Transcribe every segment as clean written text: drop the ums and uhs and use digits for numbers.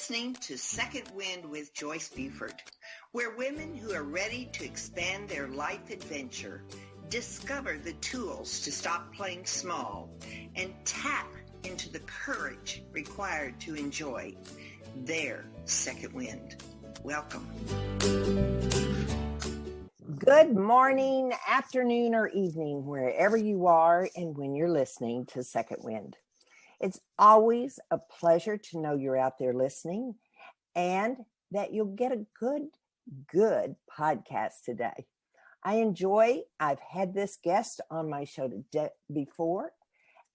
listening to Second Wind with Joyce Buford, where women who are ready to expand their life adventure discover the tools to stop playing small and tap into the courage required to enjoy their second wind. Welcome. Good morning, afternoon, or evening, wherever you are and when you're listening to Second Wind. It's always a pleasure to know you're out there listening and that you'll get a good podcast today. I've had this guest on my show before,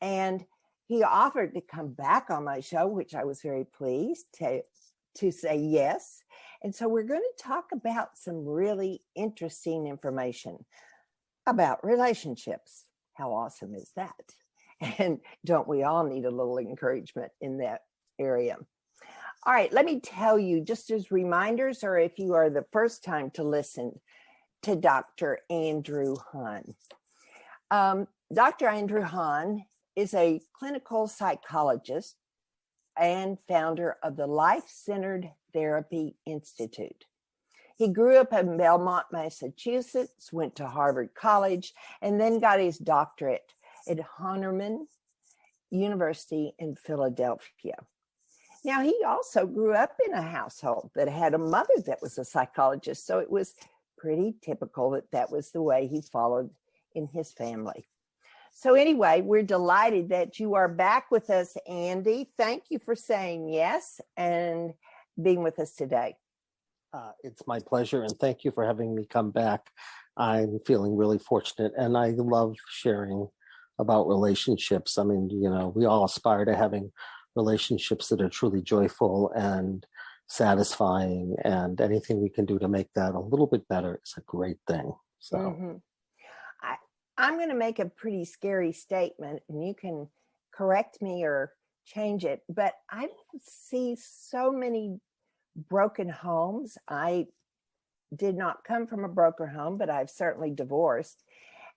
and he offered to come back on my show, which I was very pleased to say yes. And so we're going to talk about some really interesting information about relationships. How awesome is that? And don't we all need a little encouragement in that area? All right, let me tell you, just as reminders, or if you are the first time to listen to Dr. Andrew Hahn. Dr. Andrew Hahn is a clinical psychologist and founder of the Life-Centered Therapy Institute. He grew up in Belmont, Massachusetts, went to Harvard College, and then got his doctorate at Hahn University in Philadelphia. Now, he also grew up in a household that had a mother that was a psychologist, so it was pretty typical that was the way he followed in his family. So anyway, we're delighted that you are back with us, Andy. Thank you for saying yes and being with us today. It's my pleasure, and thank you for having me come back. I'm feeling really fortunate, and I love sharing about relationships. I mean, we all aspire to having relationships that are truly joyful and satisfying, and anything we can do to make that a little bit better is a great thing. So I'm going to make a pretty scary statement, and you can correct me or change it, but I see so many broken homes. I did not come from a broken home, but I've certainly divorced.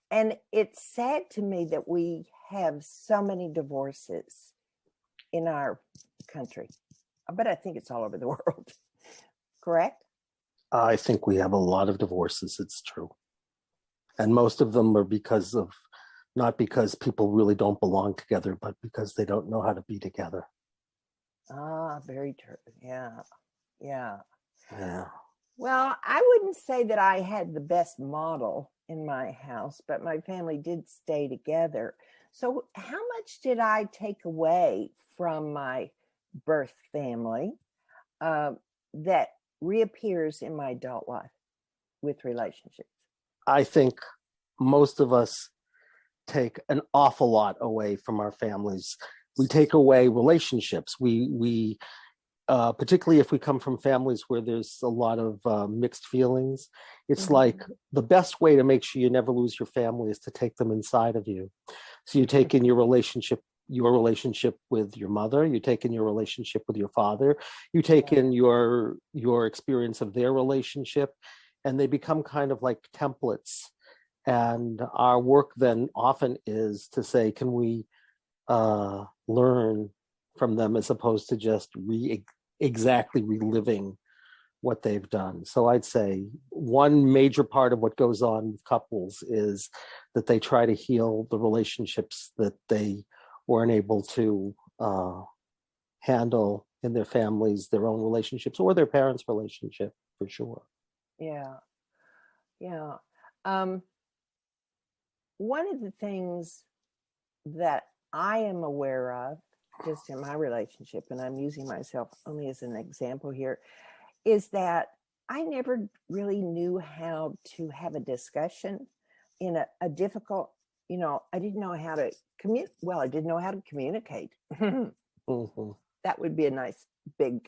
And it's sad to me that we have so many divorces in our country. But I think it's all over the world. Correct? I think we have a lot of divorces. It's true. And most of them are not because people really don't belong together, but because they don't know how to be together. Ah, very true. Yeah. Well, I wouldn't say that I had the best model in my house, but my family did stay together. So how much did I take away from my birth family that reappears in my adult life with relationships? I think most of us take an awful lot away from our families. We take away relationships. We particularly if we come from families where there's a lot of mixed feelings, it's like the best way to make sure you never lose your family is to take them inside of you. So you take in your relationship with your mother, you take in your relationship with your father, you take in your experience of their relationship, and they become kind of like templates. And our work then often is to say, can we learn from them as opposed to just exactly reliving what they've done. So I'd say one major part of what goes on with couples is that they try to heal the relationships that they weren't able to handle in their families, their own relationships, or their parents' relationship, for sure. Yeah. One of the things that I am aware of just in my relationship, and I'm using myself only as an example here, is that I never really knew how to have a discussion in a difficult, I didn't know how to I didn't know how to communicate. That would be a nice big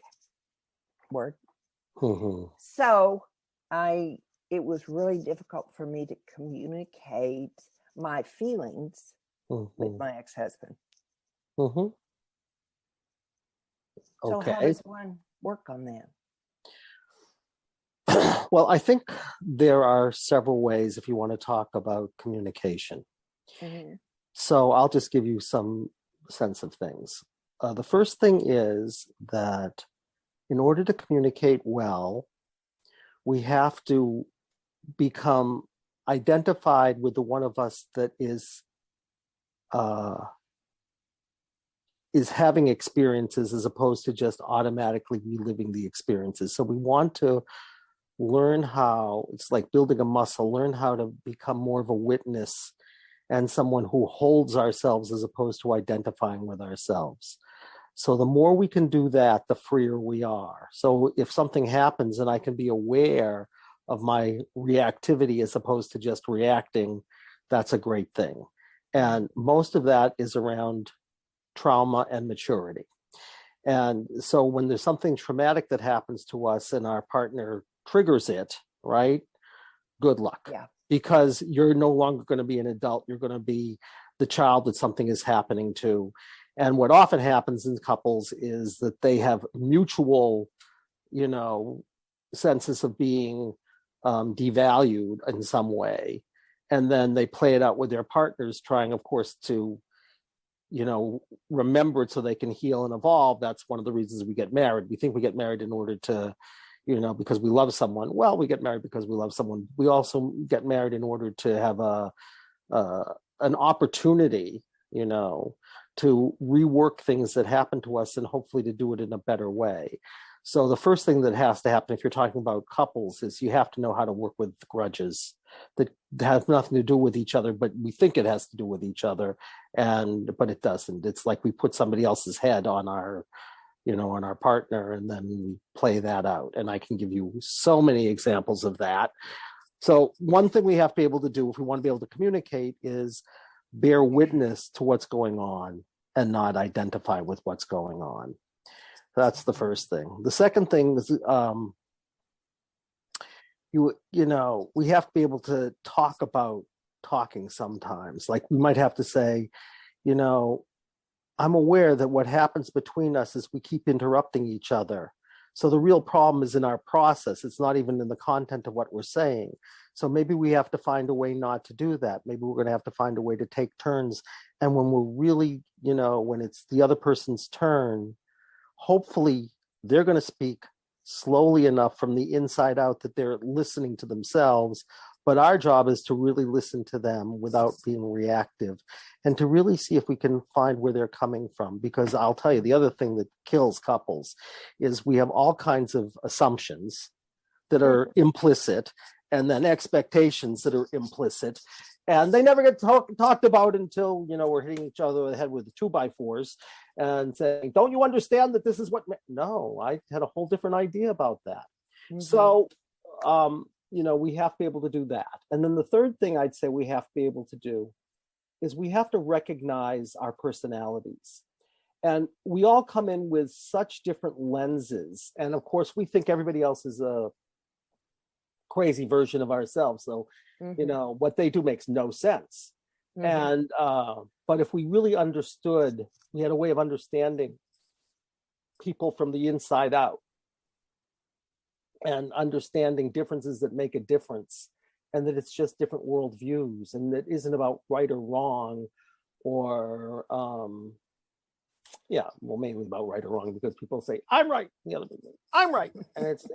word. So it was really difficult for me to communicate my feelings with my ex-husband. So how does one work on that? Well, I think there are several ways if you want to talk about communication. So I'll just give you some sense of things. The first thing is that in order to communicate well, we have to become identified with the one of us that is having experiences as opposed to just automatically reliving the experiences. So we want to learn how, it's like building a muscle, learn how to become more of a witness and someone who holds ourselves as opposed to identifying with ourselves. So the more we can do that, the freer we are. So if something happens and I can be aware of my reactivity as opposed to just reacting, that's a great thing. And most of that is around trauma and maturity. And so when there's something traumatic that happens to us and our partner triggers it, right? Good luck. Yeah. Because you're no longer going to be an adult. You're going to be the child that something is happening to. And what often happens in couples is that they have mutual, senses of being devalued in some way. And then they play it out with their partners, trying, of course, to, remember it so they can heal and evolve. That's one of the reasons we get married. We think we get married in order to, because we love someone. Well, we get married because we love someone. We also get married in order to have an opportunity, to rework things that happen to us and hopefully to do it in a better way. So the first thing that has to happen if you're talking about couples is you have to know how to work with grudges that have nothing to do with each other, but we think it has to do with each other, but it doesn't. It's like we put somebody else's head on our partner, and then we play that out. And I can give you so many examples of that. So one thing we have to be able to do if we want to be able to communicate is bear witness to what's going on and not identify with what's going on. That's the first thing. The second thing is, we have to be able to talk about talking sometimes. Like we might have to say, I'm aware that what happens between us is we keep interrupting each other. So the real problem is in our process. It's not even in the content of what we're saying. So maybe we have to find a way not to do that. Maybe we're going to have to find a way to take turns. And when we're really, when it's the other person's turn, hopefully they're going to speak slowly enough from the inside out that they're listening to themselves. But our job is to really listen to them without being reactive and to really see if we can find where they're coming from. Because I'll tell you, the other thing that kills couples is we have all kinds of assumptions that are implicit and then expectations that are implicit. And they never get talked about until, we're hitting each other in the head with the 2x4s and saying, don't you understand that this is what? No, I had a whole different idea about that. Mm-hmm. So, we have to be able to do that. And then the third thing I'd say we have to be able to do is we have to recognize our personalities. And we all come in with such different lenses. And of course, we think everybody else is a crazy version of ourselves. So, what they do makes no sense. Mm-hmm. And, but if we really understood, we had a way of understanding people from the inside out and understanding differences that make a difference, and that it's just different worldviews, and that isn't about right or wrong, or, mainly about right or wrong, because people say, I'm right. The other people, I'm right. And it's,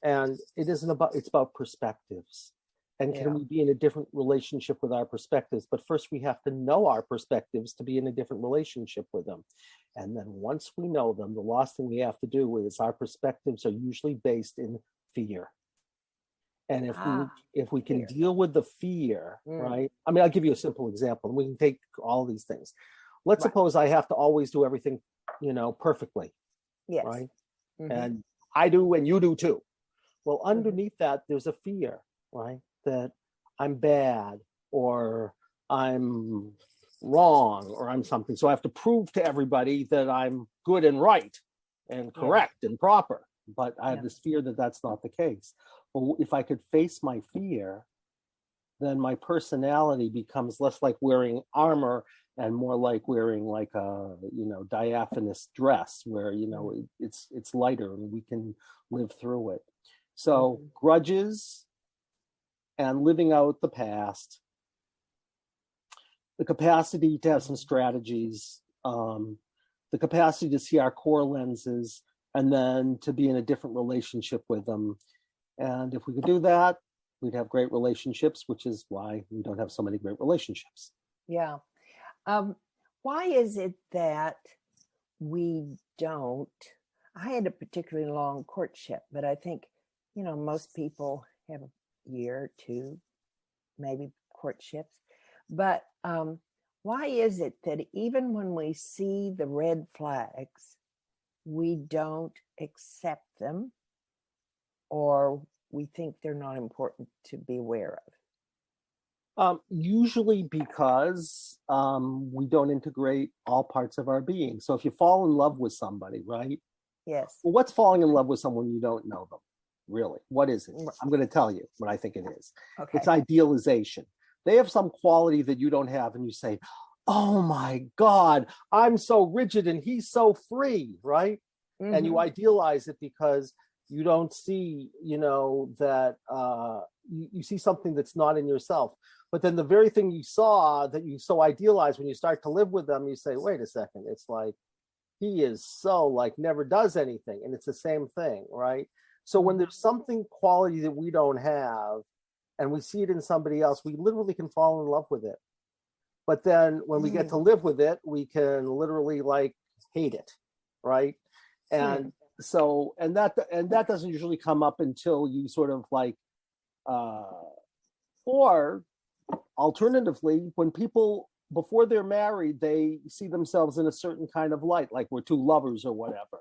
and it isn't about, it's about perspectives. And can we be in a different relationship with our perspectives? But first we have to know our perspectives to be in a different relationship with them. And then once we know them, the last thing we have to do is our perspectives are usually based in fear. And if we can deal with the fear, right? I mean, I'll give you a simple example, and we can take all of these things. Let's suppose I have to always do everything, perfectly. Yes. Right? Mm-hmm. And I do, and you do too. Well, underneath that, there's a fear, right? That I'm bad, or I'm wrong, or I'm something. So I have to prove to everybody that I'm good and right and correct and proper. But I have this fear that that's not the case. Well, if I could face my fear, then my personality becomes less like wearing armor and more like wearing like a, diaphanous dress where, it's lighter and we can live through it. So grudges and living out the past, the capacity to have some strategies, the capacity to see our core lenses, and then to be in a different relationship with them. And if we could do that, we'd have great relationships, which is why we don't have so many great relationships. Yeah. Why is it that we don't? I had a particularly long courtship, but I think, most people have a year or two, maybe courtships. But why is it that even when we see the red flags, we don't accept them, or we think they're not important to be aware of? Usually because we don't integrate all parts of our being. So if you fall in love with somebody, right? Yes. Well, what's falling in love with someone you don't know them? Really? What is it? I'm going to tell you what I think it is. Okay. It's idealization. They have some quality that you don't have, and you say, oh my God, I'm so rigid and he's so free, right? Mm-hmm. And you idealize it because you don't see, that you see something that's not in yourself. But then the very thing you saw that you so idealize, when you start to live with them, you say, wait a second, it's like, he is so like never does anything. And it's the same thing, right? So when there's something quality that we don't have and we see it in somebody else, we literally can fall in love with it. But then when we get to live with it, we can literally like hate it, right? And so, and that doesn't usually come up until you sort of like, or alternatively, when people, before they're married, they see themselves in a certain kind of light, like we're two lovers or whatever,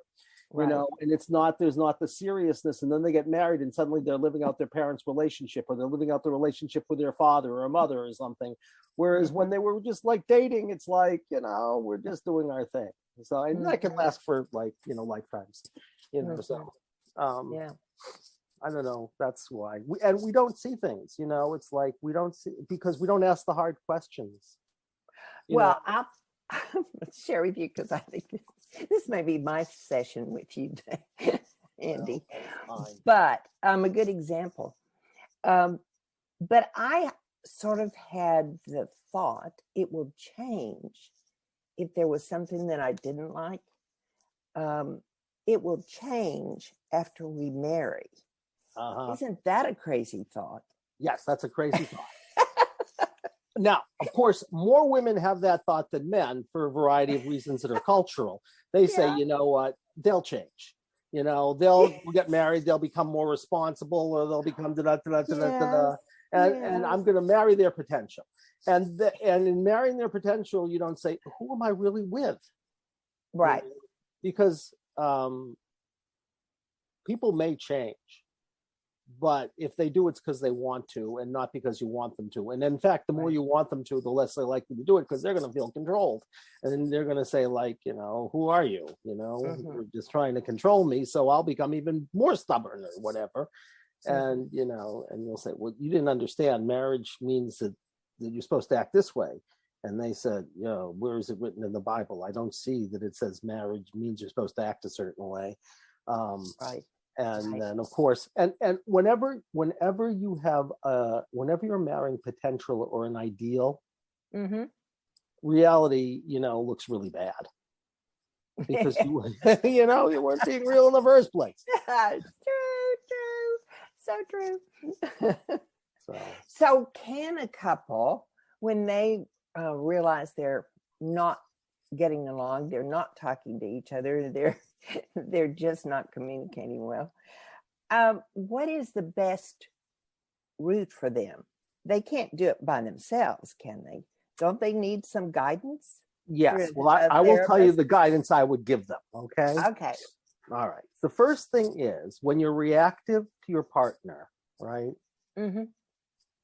right. And there's not the seriousness. And then they get married and suddenly they're living out their parents' relationship, or they're living out the relationship with their father or mother or something. Whereas when they were just like dating, it's like, we're just doing our thing. So, and that can last for like, lifetimes, so, yeah. I don't know. That's why we don't see things, it's like, we don't see, because we don't ask the hard questions. Well, I'll share with you, because I think this may be my session with you, Andy. But I'm a good example. But I sort of had the thought it will change if there was something that I didn't like. It will change after we marry. Isn't that a crazy thought? Yes, that's a crazy thought. Now, of course, more women have that thought than men for a variety of reasons that are cultural. They say, you know what, they'll change. They'll get married, they'll become more responsible, or they'll become and I'm going to marry their potential. And in marrying their potential, you don't say, who am I really with? Right. Because people may change. But if they do, it's because they want to, and not because you want them to. And in fact, the more you want them to, the less they're likely to do it, because they're going to feel controlled. And then they're going to say, like, who are you? You're just trying to control me, so I'll become even more stubborn or whatever. And, and you'll say, well, you didn't understand. Marriage means that you're supposed to act this way. And they said, where is it written in the Bible? I don't see that it says marriage means you're supposed to act a certain way. Right. And then, of course, and whenever you have whenever you're marrying potential or an ideal, reality, looks really bad, because you weren't being real in the first place. True. So can a couple, when they realize they're not getting along, they're not talking to each other, they're just not communicating well, what is the best route for them? They can't do it by themselves, can they? Don't they need some guidance? Yes. Well, I will tell you the guidance I would give them. Okay. All right. The first thing is, when you're reactive to your partner, right?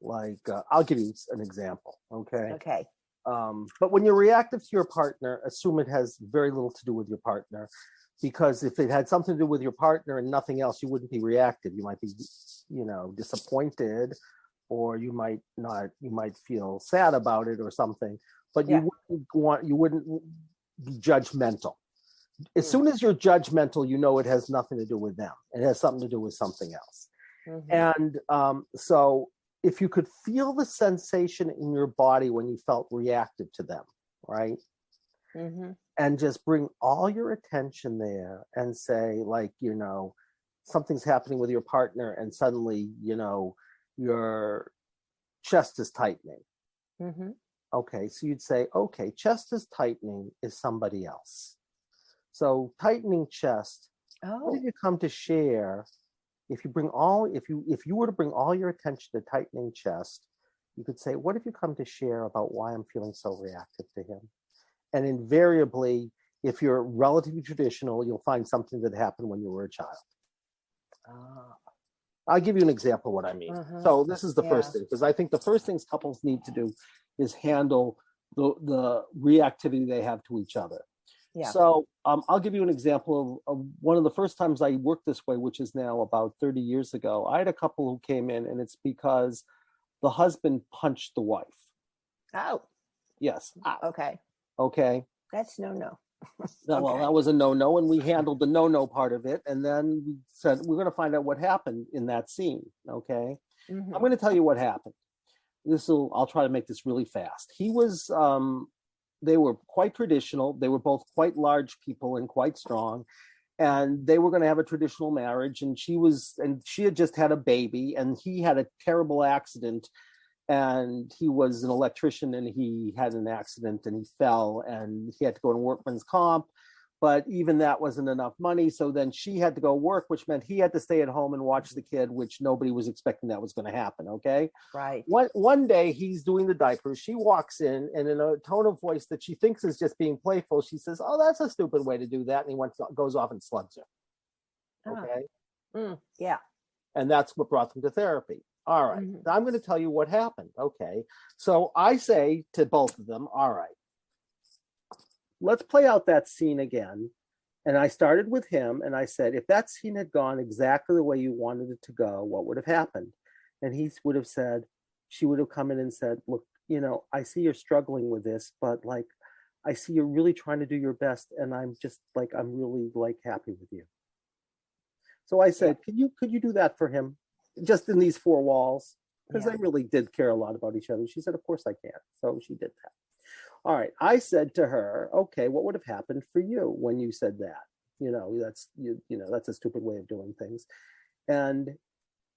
Like, I'll give you an example. Okay. But when you're reactive to your partner, assume it has very little to do with your partner, because if it had something to do with your partner and nothing else, you wouldn't be reactive. You might be, disappointed, or you might feel sad about it or something, but you wouldn't be judgmental. As soon as you're judgmental, it has nothing to do with them. It has something to do with something else. And so if you could feel the sensation in your body when you felt reactive to them, right? and just bring all your attention there and say, like, you know, something's happening with your partner and suddenly, you know, your chest is tightening. Okay, so you'd say, okay, chest is tightening is somebody else. So tightening chest, what did you come to share? If you were to bring all your attention to tightening chest, you could say, what have you come to share about why I'm feeling so reactive to him? And invariably, if you're relatively traditional, you'll find something that happened when you were a child. I'll give you an example of what I mean. So this is the first thing, because I think the first things couples need to do is handle the reactivity they have to each other. So I'll give you an example of one of the first times I worked this way, which is now about 30 years ago. I had a couple who came in, and it's because the husband punched the wife. Oh. Yes. Okay. Okay. That's no. Well, that was a no, and we handled the no part of it. And then we said, we're going to find out what happened in that scene. Okay. I'm going to tell you what happened. I'll try to make this really fast. They were quite traditional. They were both quite large people and quite strong. And they were going to have a traditional marriage. And she had just had a baby, and he had a terrible accident. And he was an electrician, and he had an accident, and he fell, and he had to go to workman's comp. But even that wasn't enough money. So then she had to go work, which meant he had to stay at home and watch the kid, which nobody was expecting that was going to happen. Okay. Right. One day he's doing the diapers. She walks in, and in a tone of voice that she thinks is just being playful, she says, "Oh, that's a stupid way to do that." And he goes off and slugs her. Okay. Yeah. And that's what brought them to therapy. All right. Now I'm going to tell you what happened. Okay. So I say to both of them, all right, let's play out that scene again. And I started with him, and I said, if that scene had gone exactly the way you wanted it to go, what would have happened? And he would have said, she would have come in and said, look, you know, I see you're struggling with this, but like, I see you're really trying to do your best. And I'm just like, I'm really like happy with you. So I said, could you do that for him? Just in these four walls? Because they really did care a lot about each other. She said, of course I can. So she did that. All right. I said to her, okay, what would have happened for you when you said that? You know, that's a stupid way of doing things. And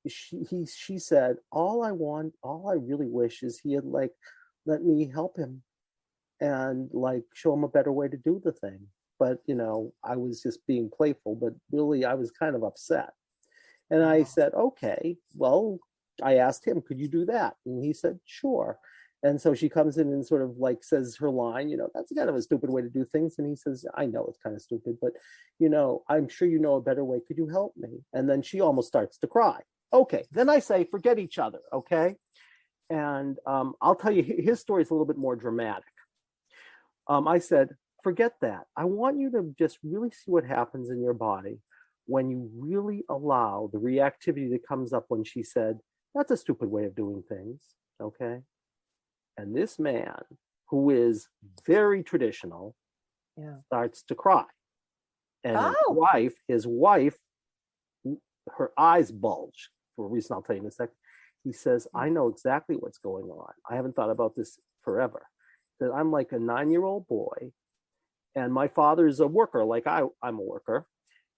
she said, all I really wish is he had like let me help him and like show him a better way to do the thing. But, you know, I was just being playful, but really I was kind of upset. And I said, okay, well, I asked him, could you do that? And he said, sure. And so she comes in and sort of like says her line, you know, that's kind of a stupid way to do things. And he says, I know it's kind of stupid, but, you know, I'm sure you know a better way. Could you help me? And then she almost starts to cry. Okay. Then I say, forget each other. Okay. And I'll tell you, his story is a little bit more dramatic. I said, forget that. I want you to just really see what happens in your body when you really allow the reactivity that comes up when she said, that's a stupid way of doing things. Okay. And this man, who is very traditional, starts to cry. And his wife, her eyes bulge for a reason I'll tell you in a second. He says, I know exactly what's going on. I haven't thought about this forever. That I'm like a 9-year-old boy, and my father's a worker, like I'm a worker.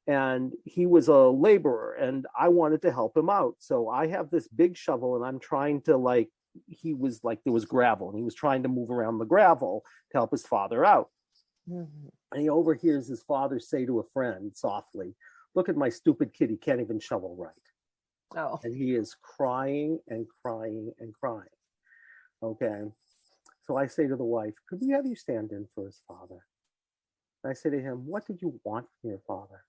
And he was a laborer, and I wanted to help him out. So I have this big shovel, and I'm trying to there was gravel, and he was trying to move around the gravel to help his father out. And he overhears his father say to a friend softly, look at my stupid kid, he can't even shovel right. Oh. And he is crying and crying and crying. Okay. So I say to the wife, could we have you stand in for his father? And I say to him, what did you want from your father?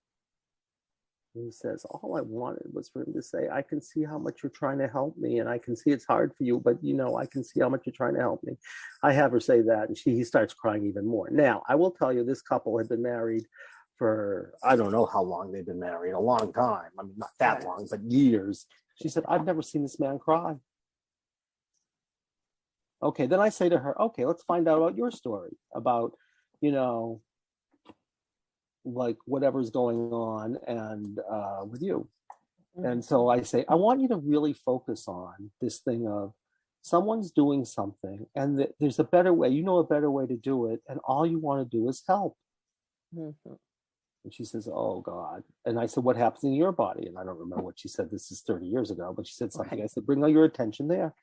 And he says, all I wanted was for him to say, I can see how much you're trying to help me, and I can see it's hard for you, but, you know, I can see how much you're trying to help me. I have her say that, and he starts crying even more. Now, I will tell you, this couple had been married for, I don't know how long they've been married, a long time. I mean, not that long, but years. She said, I've never seen this man cry. Okay, then I say to her, okay, let's find out about your story, about, you know, like whatever's going on and with you. And so I say, I want you to really focus on this thing of someone's doing something and there's a better way, a better way to do it, and all you want to do is help. Mm-hmm. And she says, oh God. And I said, what happens in your body? And I don't remember what she said. This is 30 years ago, but she said something. Right. I said, bring all your attention there.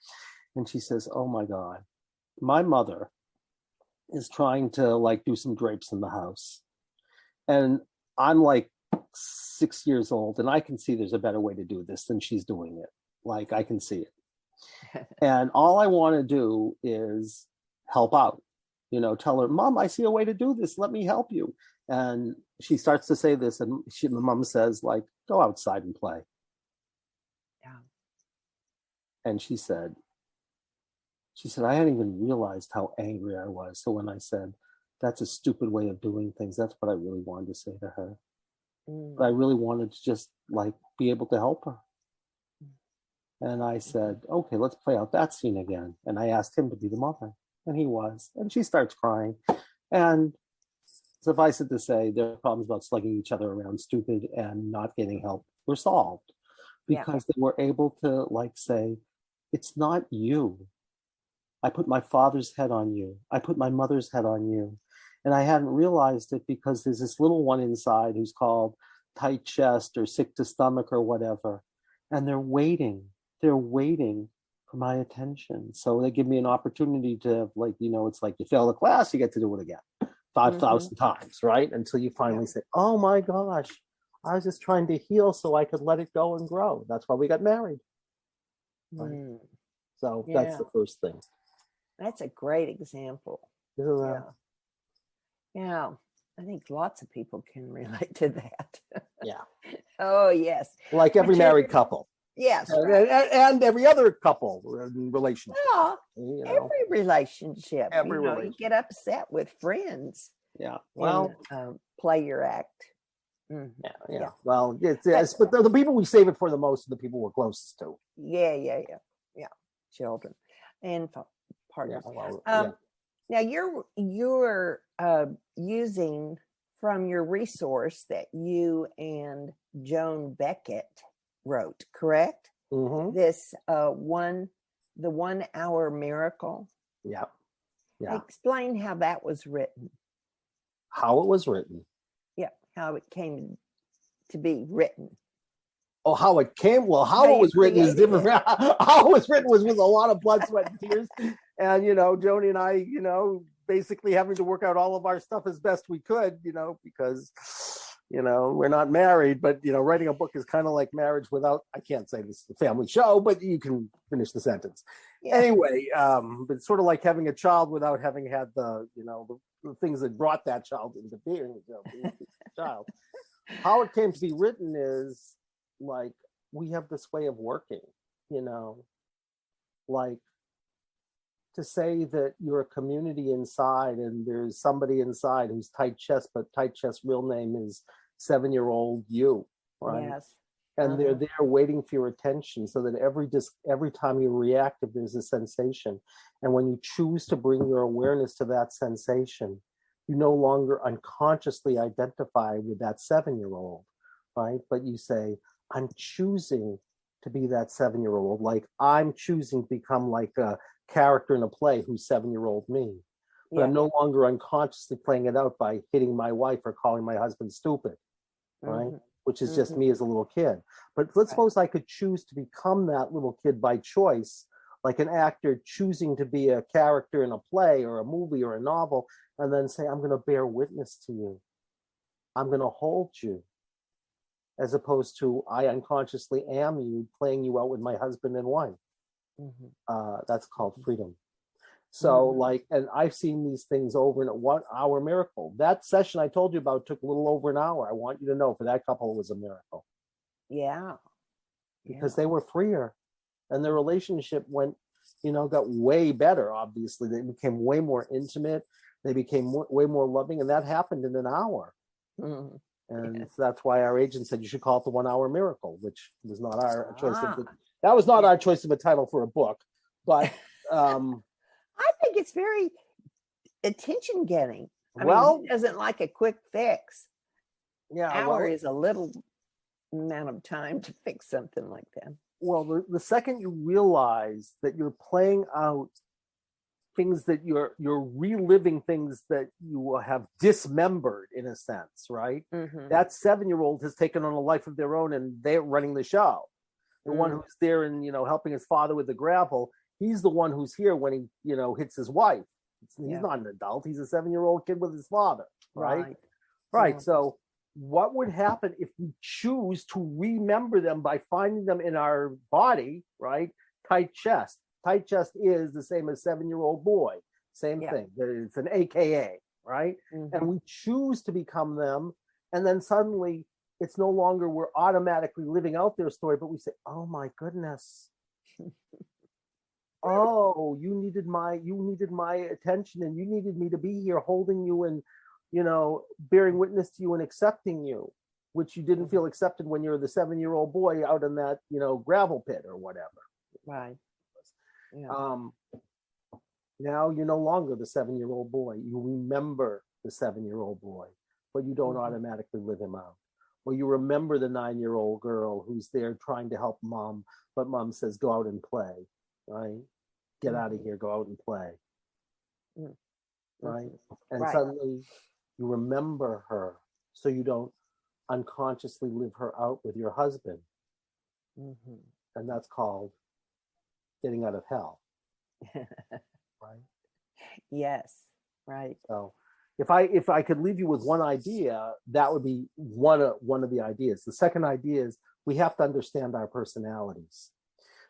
And she says, oh my God, my mother is trying to like do some drapes in the house. And I'm like 6 years old and I can see there's a better way to do this than she's doing it. Like I can see it. And all I want to do is help out, tell her, Mom, I see a way to do this. Let me help you. And she starts to say this and my mom says like, go outside and play. Yeah. And she said, I hadn't even realized how angry I was. So when I said, that's a stupid way of doing things, that's what I really wanted to say to her. But I really wanted to just like be able to help her. And I said, okay, let's play out that scene again. And I asked him to be the mother. And he was. And she starts crying. And suffice it to say, their problems about slugging each other around stupid and not getting help were solved. Because they were able to like say, it's not you. I put my father's head on you. I put my mother's head on you. And I hadn't realized it because there's this little one inside who's called tight chest or sick to stomach or whatever. And they're waiting for my attention. So they give me an opportunity to like, it's like you fail a class, you get to do it again 5,000 times, right? Until you finally say, oh my gosh, I was just trying to heal so I could let it go and grow. That's why we got married. Right? So that's the first thing. That's a great example. Yeah. I think lots of people can relate to that. Yeah. Oh, yes. Like every married couple. Yes. And every other couple relationship. Yeah. Every relationship. Relationship. You get upset with friends. Yeah. Well, and, play your act. Mm-hmm. Yeah. Well, it's but the people we save it for the most are the people we're closest to. Yeah. Children and partners. Now you're using from your resource that you and Joan Beckett wrote, correct? Mm-hmm. This the 1 hour miracle. Yeah. Explain how that was written. How it was written. Yeah, how it came to be written. Oh, how it came? Well, how it was written is different. How it was written was with a lot of blood, sweat, and tears. And, Joni and I, basically having to work out all of our stuff as best we could, because, we're not married. But, writing a book is kind of like marriage without, I can't say this is a family show, but you can finish the sentence. Yeah. Anyway, but it's sort of like having a child without having had the things that brought that child into being, being a child. How it came to be written is, like, we have this way of working, like to say that you're a community inside and there's somebody inside who's tight chest, but tight chest real name is 7-year-old you, right? Yes. And they're there waiting for your attention so that every time you react, if there's a sensation, and when you choose to bring your awareness to that sensation, you no longer unconsciously identify with that 7-year-old, right? But you say, I'm choosing to be that 7-year-old. Like I'm choosing to become like a character in a play who's 7-year-old me. But I'm no longer unconsciously playing it out by hitting my wife or calling my husband stupid, right? Which is just me as a little kid. But let's suppose I could choose to become that little kid by choice, like an actor choosing to be a character in a play or a movie or a novel, and then say, I'm going to bear witness to you. I'm going to hold you. As opposed to I unconsciously am you, playing you out with my husband and wife. That's called freedom. So and I've seen these things over in a 1 hour miracle. That session I told you about took a little over an hour. I want you to know for that couple it was a miracle. Yeah. Because they were freer and their relationship got way better, obviously. They became way more intimate. They became way more loving, and that happened in an hour. And that's why our agent said you should call it the 1 hour miracle, which was not our choice. That was not our choice of a title for a book, but I think it's very attention getting. I mean, he doesn't like a quick fix. Yeah, hour is a little amount of time to fix something like that. Well, the second you realize that you're playing out things that you're reliving things that you have dismembered in a sense, right? That 7-year-old has taken on a life of their own and they're running the show. The one who's there and, helping his father with the gravel, he's the one who's here when he, hits his wife. He's not an adult. He's a 7-year-old kid with his father, right? Right. Yeah. So what would happen if we choose to remember them by finding them in our body, right? Tight chest. Tight chest is the same as 7-year-old boy. Same thing. It's an AKA, right? And we choose to become them. And then suddenly it's no longer we're automatically living out their story, but we say, oh my goodness. Oh, you needed my attention and you needed me to be here holding you and, bearing witness to you and accepting you, which you didn't feel accepted when you're the 7-year-old boy out in that, gravel pit or whatever. Right. Yeah. Now you're no longer the 7-year-old boy. You remember the 7-year-old boy, but you don't automatically live him out. Or you remember the 9-year-old girl who's there trying to help mom, but mom says, go out and play, right? Get out of here, go out and play, right? And suddenly you remember her, so you don't unconsciously live her out with your husband. And that's called getting out of hell, right? Yes, right. So if I could leave you with one idea, that would be one of the ideas. The second idea is we have to understand our personalities,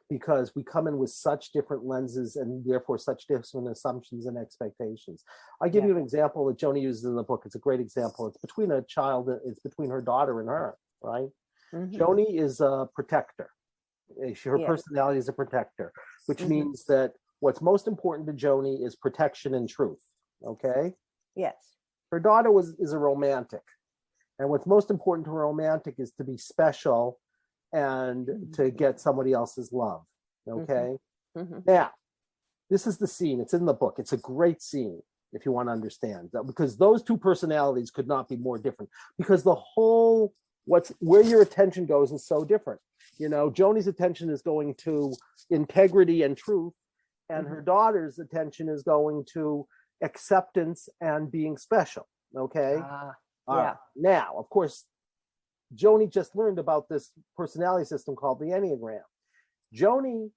because we come in with such different lenses and therefore such different assumptions and expectations. I give you an example that Joni uses in the book. It's a great example. It's between it's between her daughter and her, right? Joni is a protector. Her personality is a protector, which means that what's most important to Joni is protection and truth. Okay. Yes. Her daughter is a romantic. And what's most important to a romantic is to be special and to get somebody else's love. Okay. Now, this is the scene. It's in the book. It's a great scene if you want to understand that, because those two personalities could not be more different, because the whole where your attention goes is so different. Joni's attention is going to integrity and truth, and her daughter's attention is going to acceptance and being special. Okay. Now, of course, Joni just learned about this personality system called the Enneagram. Joni,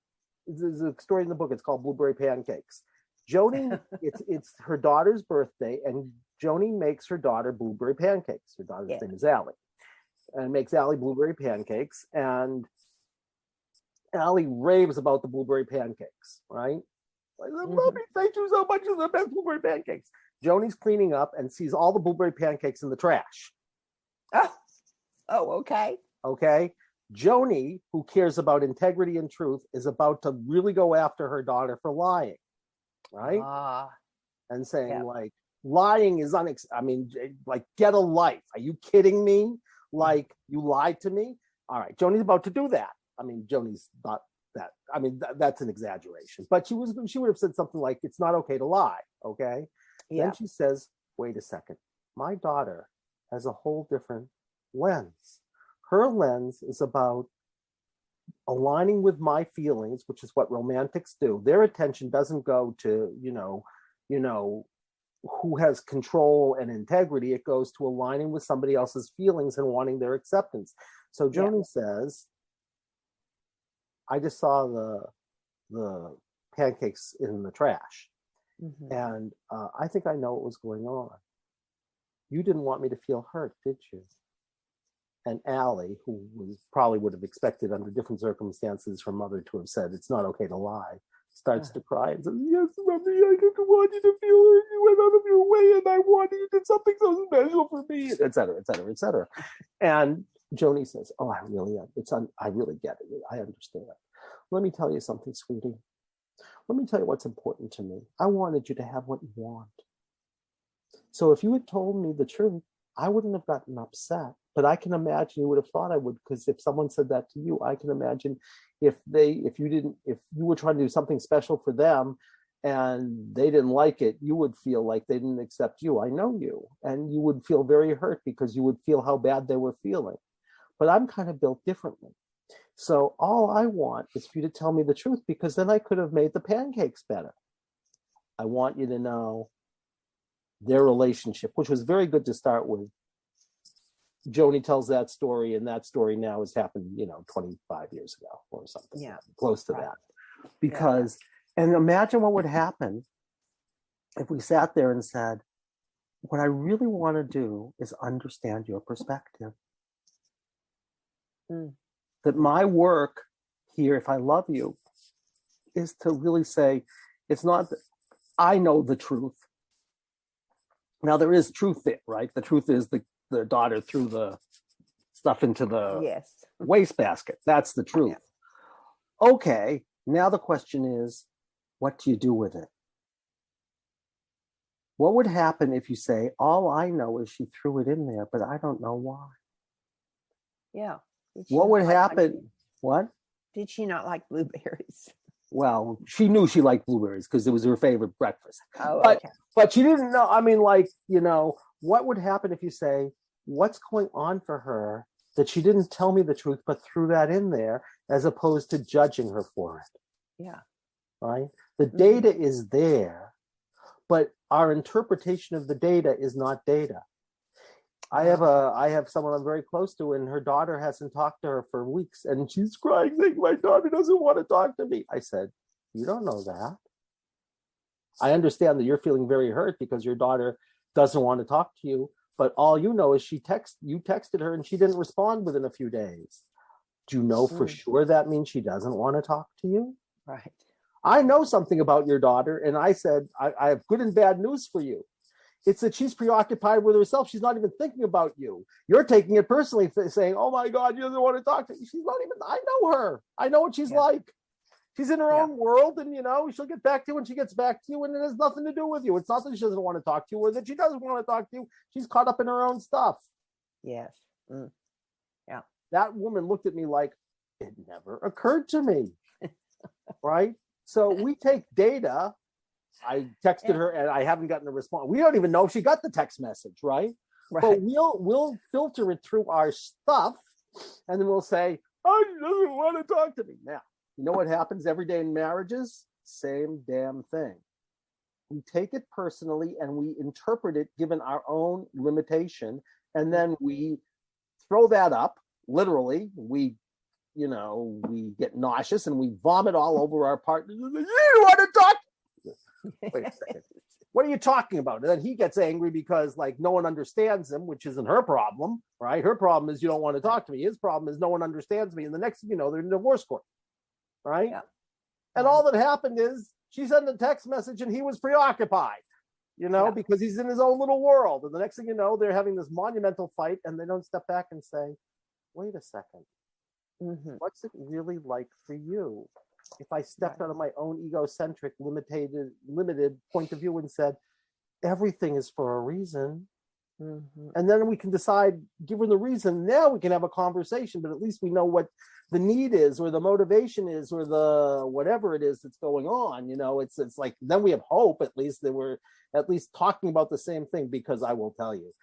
there's a story in the book. It's called Blueberry Pancakes. Joni, it's her daughter's birthday, and Joni makes her daughter blueberry pancakes. Her daughter's name is Allie, and makes Allie blueberry pancakes. And Allie raves about the blueberry pancakes, right? Like, Mommy, thank you so much. You're the best blueberry pancakes. Joni's cleaning up and sees all the blueberry pancakes in the trash. Oh, okay. Okay. Joni, who cares about integrity and truth, is about to really go after her daughter for lying, right? And saying like, lying is like, get a life. Are you kidding me? Like, you lied to me? All right, Joni's about to do that. Joni's not that. That's an exaggeration. But she would have said something like, it's not okay to lie, okay? Yeah. Then she says, wait a second. My daughter has a whole different lens. Her lens is about aligning with my feelings, which is what romantics do. Their attention doesn't go to, who has control and integrity. It goes to aligning with somebody else's feelings and wanting their acceptance. So Joni says, I just saw the pancakes in the trash. And I think I know what was going on. You didn't want me to feel hurt, did you? And Allie, who probably would have expected under different circumstances her mother to have said, it's not okay to lie, starts to cry and says, yes, Mommy, I didn't want you to feel it. You went out of your way and I wanted you did something so special for me, et cetera, et cetera, et cetera. And Joni says, oh, I really get it. I understand. Let me tell you something, sweetie. Let me tell you what's important to me. I wanted you to have what you want. So if you had told me the truth, I wouldn't have gotten upset. But I can imagine you would have thought I would, because if someone said that to you, I can imagine if you were trying to do something special for them and they didn't like it, you would feel like they didn't accept you. I know you. And you would feel very hurt because you would feel how bad they were feeling. But I'm kind of built differently. So all I want is for you to tell me the truth, because then I could have made the pancakes better. I want you to know their relationship, which was very good to start with. Joni tells that story, and that story now has happened, 25 years ago or something. Yeah. Close to Right. that. Because, and imagine what would happen if we sat there and said, what I really want to do is understand your perspective. That my work here, if I love you, is to really say, it's not that I know the truth. Now, there is truth there, right? The truth is the daughter threw the stuff into the wastebasket. That's the truth. Yeah. Okay, now the question is, what do you do with it? What would happen if you say, all I know is she threw it in there, but I don't know why? Yeah. What would happen? What? Did she not like blueberries? Well, she knew she liked blueberries because it was her favorite breakfast. Oh, okay. But she didn't know. I mean, what would happen if you say, what's going on for her that she didn't tell me the truth, but threw that in there, as opposed to judging her for it? Yeah. Right? The data is there, but our interpretation of the data is not data. I have someone I'm very close to, and her daughter hasn't talked to her for weeks, and she's crying, thinking my daughter doesn't want to talk to me. I said, you don't know that. I understand that you're feeling very hurt because your daughter doesn't want to talk to you, but all you know is you texted her and she didn't respond within a few days. Do you know for sure that means she doesn't want to talk to you? Right. I know something about your daughter, and I said, I have good and bad news for you. It's that she's preoccupied with herself. She's not even thinking about you. You're taking it personally, saying, oh my God, you don't want to talk to me. She's not even, I know her. I know what she's like. She's in her own world, and she'll get back to you when she gets back to you, and it has nothing to do with you. It's not that she doesn't want to talk to you or that she doesn't want to talk to you. She's caught up in her own stuff. Yes. Yeah. That woman looked at me like, it never occurred to me. Right? So we take data. I texted her and I haven't gotten a response. We don't even know if she got the text message, right? But we'll filter it through our stuff, and then we'll say, oh, she doesn't want to talk to me. Now, you know what happens every day in marriages? Same damn thing. We take it personally and we interpret it given our own limitation, and then we throw that up, literally. We get nauseous and we vomit all over our partner. You want to talk? Wait a second. What are you talking about? And then he gets angry because no one understands him, which isn't her problem, right? Her problem is you don't want to talk to me. His problem is no one understands me. And the next thing you know, they're in a divorce court, right? Yeah. And all that happened is she sent a text message and he was preoccupied, because he's in his own little world. And the next thing you know, they're having this monumental fight, and they don't step back and say, wait a second. What's it really like for you? If I stepped out of my own egocentric, limited point of view and said, everything is for a reason. And then we can decide, given the reason, now we can have a conversation, but at least we know what the need is, or the motivation is, or the whatever it is that's going on. It's like, then we have hope, at least, that we're at least talking about the same thing. Because I will tell you,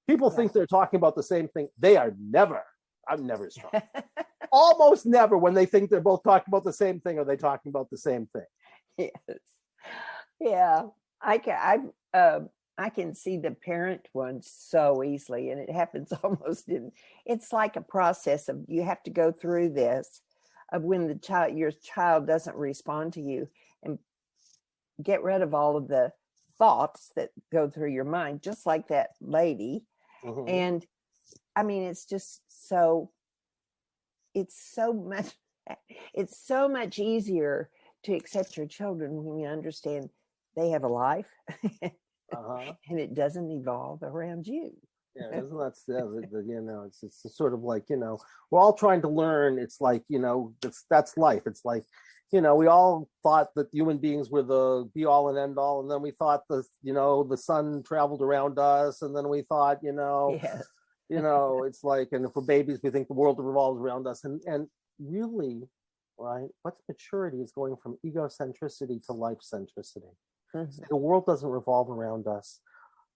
people think they're talking about the same thing. They are never. I'm never strong. Almost never. When they think they're both talking about the same thing, are they talking about the same thing? Yes. Yeah. I can see the parent one so easily, and it happens almost it's like a process of, you have to go through this of when your child doesn't respond to you, and get rid of all of the thoughts that go through your mind, just like that lady. And I mean, it's just it's so much easier to accept your children when you understand they have a life and it doesn't evolve around you. Yeah, isn't that, it's sort of like, we're all trying to learn. It's like, that's life. It's like, we all thought that human beings were the be all and end all. And then we thought the sun traveled around us. And then we thought, it's like, and if we're babies, we think the world revolves around us. And really, right, what's maturity is going from egocentricity to life centricity. The world doesn't revolve around us.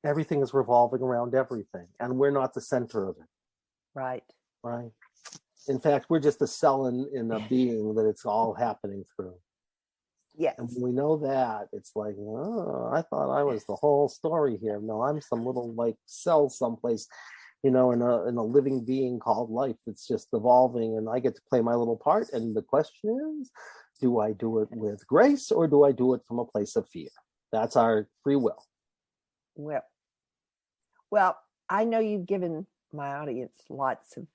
Everything is revolving around everything. And we're not the center of it. Right. Right. In fact, we're just a cell in a being that it's all happening through. Yes. And when we know that, it's like, oh, I thought I was the whole story here. No, I'm some little like cell someplace, in a living being called life. It's just evolving, and I get to play my little part. And the question is, do I do it with grace, or do I do it from a place of fear? That's our free will. Well, I know you've given my audience lots of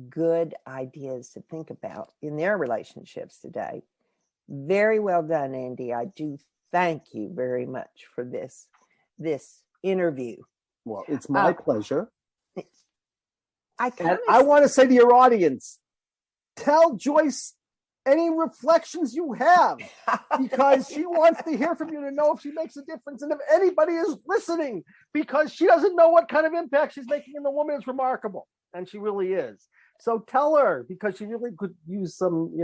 good ideas to think about in their relationships today. Very well done, Andy. I do thank you very much for this interview. Well, it's my pleasure. I want to say to your audience, tell Joyce any reflections you have, because she wants to hear from you to know if she makes a difference and if anybody is listening, because she doesn't know what kind of impact she's making in the woman. Is remarkable, and she really is. So tell her, because she really could use some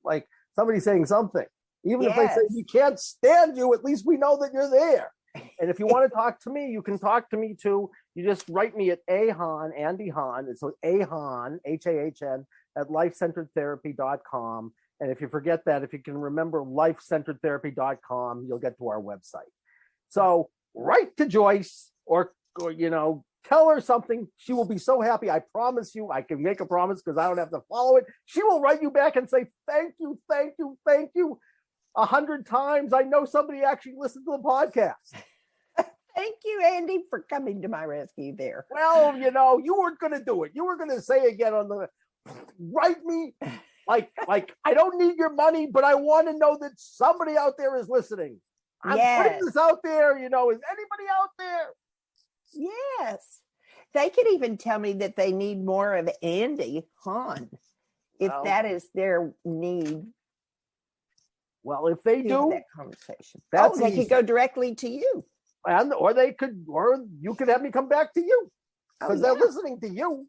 like somebody saying something. Even if they say we can't stand you, at least we know that you're there. And if you want to talk to me, you can talk to me too. You just write me at Hahn, Andy Hahn. It's Hahn, Hahn, at lifecenteredtherapy.com. And if you forget that, if you can remember lifecenteredtherapy.com, you'll get to our website. So write to Joyce or tell her something. She will be so happy. I promise you, I can make a promise because I don't have to follow it. She will write you back and say, thank you, thank you, thank you. 100 times. I know somebody actually listened to the podcast. Thank you, Andy, for coming to my rescue there. Well, you weren't going to do it. You were going to say again on the, write me like I don't need your money, but I want to know that somebody out there is listening. I'm putting this out there. Is anybody out there? Yes. They could even tell me that they need more of Andy Hahn, if that is their need. Well, if they do that conversation, they could go directly to you, or you could have me come back to you because they're listening to you.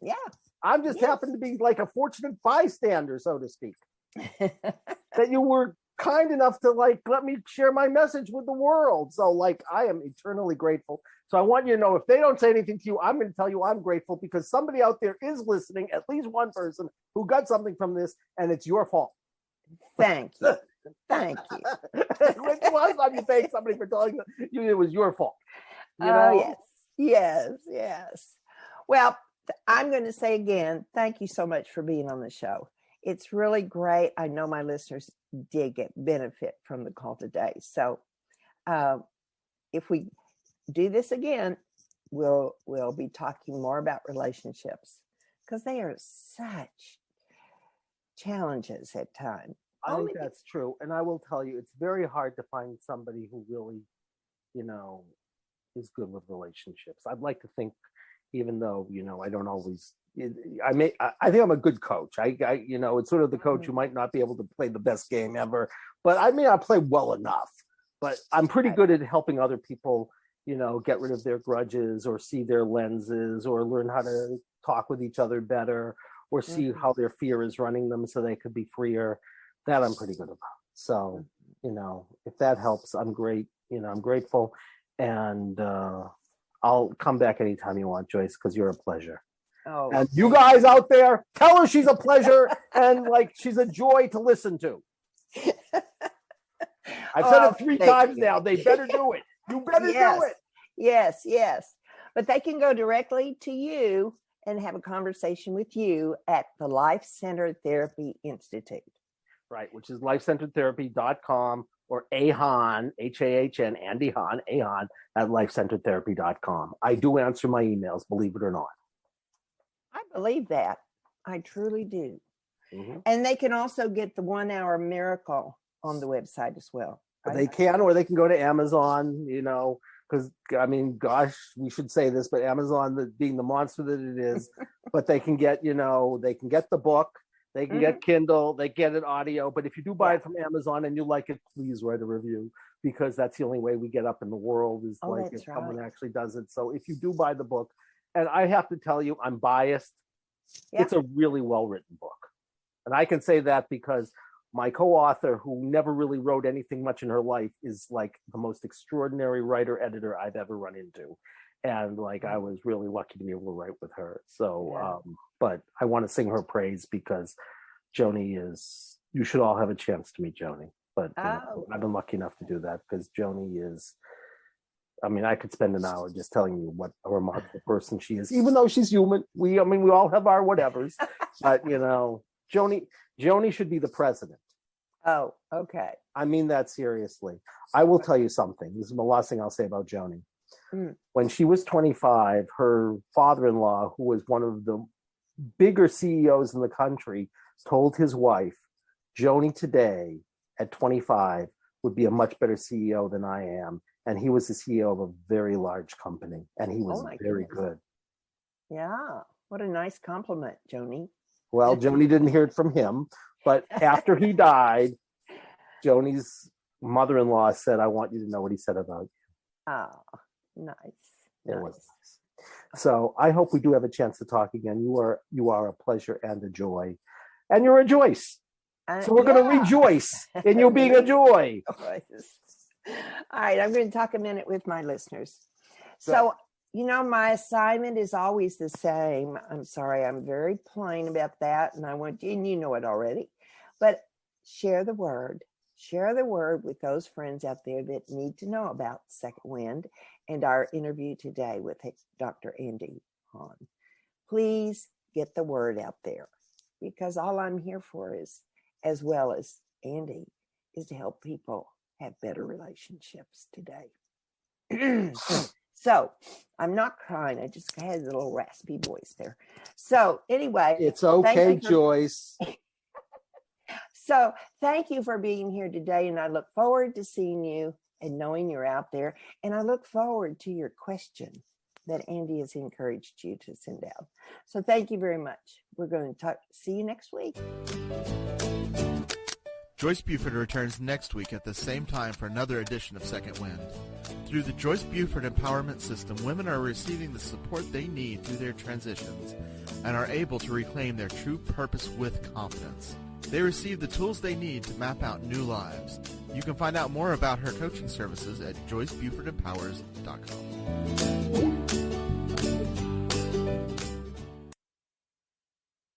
Yeah, I'm just happen to be like a fortunate bystander, so to speak. That you were kind enough to let me share my message with the world. So I am eternally grateful. So I want you to know, if they don't say anything to you, I'm going to tell you I'm grateful because somebody out there is listening, at least one person who got something from this, and it's your fault. Thank you. Thank you. When's the last time you thanked somebody for telling you it was your fault? Yes. Well, I'm going to say again, thank you so much for being on the show. It's really great. I know my listeners did get benefit from the call today. So if we do this again, we'll be talking more about relationships because they are such challenges at times. I think that's true. And I will tell you, it's very hard to find somebody who really, is good with relationships. I'd like to think, even though, I don't always, I think I'm a good coach. It's sort of the coach who might not be able to play the best game ever, but I may not play well enough, but I'm pretty good at helping other people, get rid of their grudges or see their lenses or learn how to talk with each other better or see how their fear is running them so they could be freer. That I'm pretty good about. So, if that helps, I'm great. I'm grateful. And I'll come back anytime you want, Joyce, because you're a pleasure. Oh, and you guys out there, tell her she's a pleasure and she's a joy to listen to. I've said it 3 times now. They better do it. You better do it. Yes. But they can go directly to you and have a conversation with you at the Life Centered Therapy Institute. Right, which is lifecenteredtherapy.com or Hahn, Hahn, Andy Hahn, Hahn at lifecenteredtherapy.com. I do answer my emails, believe it or not. I believe that. I truly do. Mm-hmm. And they can also get the 1 Hour Miracle on the website as well. Right? They can, or they can go to Amazon, because, gosh, we should say this, but Amazon, being the monster that it is, but they can get, they can get the book. They can get Kindle, they get it audio, but if you do buy it from Amazon and you like it, please write a review because that's the only way we get up in the world is if someone actually does it. So if you do buy the book, and I have to tell you, I'm biased, it's a really well-written book. And I can say that because my co-author, who never really wrote anything much in her life, is the most extraordinary writer-editor I've ever run into. And like, I was really lucky to be able to write with her. So, Yeah. but I want to sing her praise because Joni is, you should all have a chance to meet Joni. But you know, I've been lucky enough to do that because Joni is, I mean, I could spend an hour just telling you what a remarkable person she is, even though she's human. We all have our whatevers, but you know, Joni should be the president. Oh, okay. I mean that seriously. I will tell you something. This is the last thing I'll say about Joni. When she was 25, her father-in-law, who was one of the bigger CEOs in the country, told his wife, Joni today at 25 would be a much better CEO than I am. And he was the CEO of a very large company, and he was very good. Yeah. What a nice compliment, Joni. Well, Joni didn't hear it from him, but after he died, Joni's mother-in-law said, I want you to know what he said about you. Oh, nice. It was nice. So I hope we do have a chance to talk again. You are a pleasure and a joy. And you're a Joyce. So we're going to rejoice in you being a joy. All right, I'm going to talk a minute with my listeners. So, you know, my assignment is always the same. I'm sorry, I'm very plain about that, and you know it already. But share the word with those friends out there that need to know about Second Wind and our interview today with Dr. Andy Hahn. Please get the word out there, because all I'm here for is, as well as Andy, is to help people have better relationships today. So I'm not crying. I just had a little raspy voice there. So anyway. It's okay, Joyce. So thank you for being here today. And I look forward to seeing you and knowing you're out there. And I look forward to your question that Andy has encouraged you to send out. So thank you very much. We're going to see you next week. Joyce Buford returns next week at the same time for another edition of Second Wind. Through the Joyce Buford Empowerment System, women are receiving the support they need through their transitions and are able to reclaim their true purpose with confidence. They receive the tools they need to map out new lives. You can find out more about her coaching services at joycebufordempowers.com.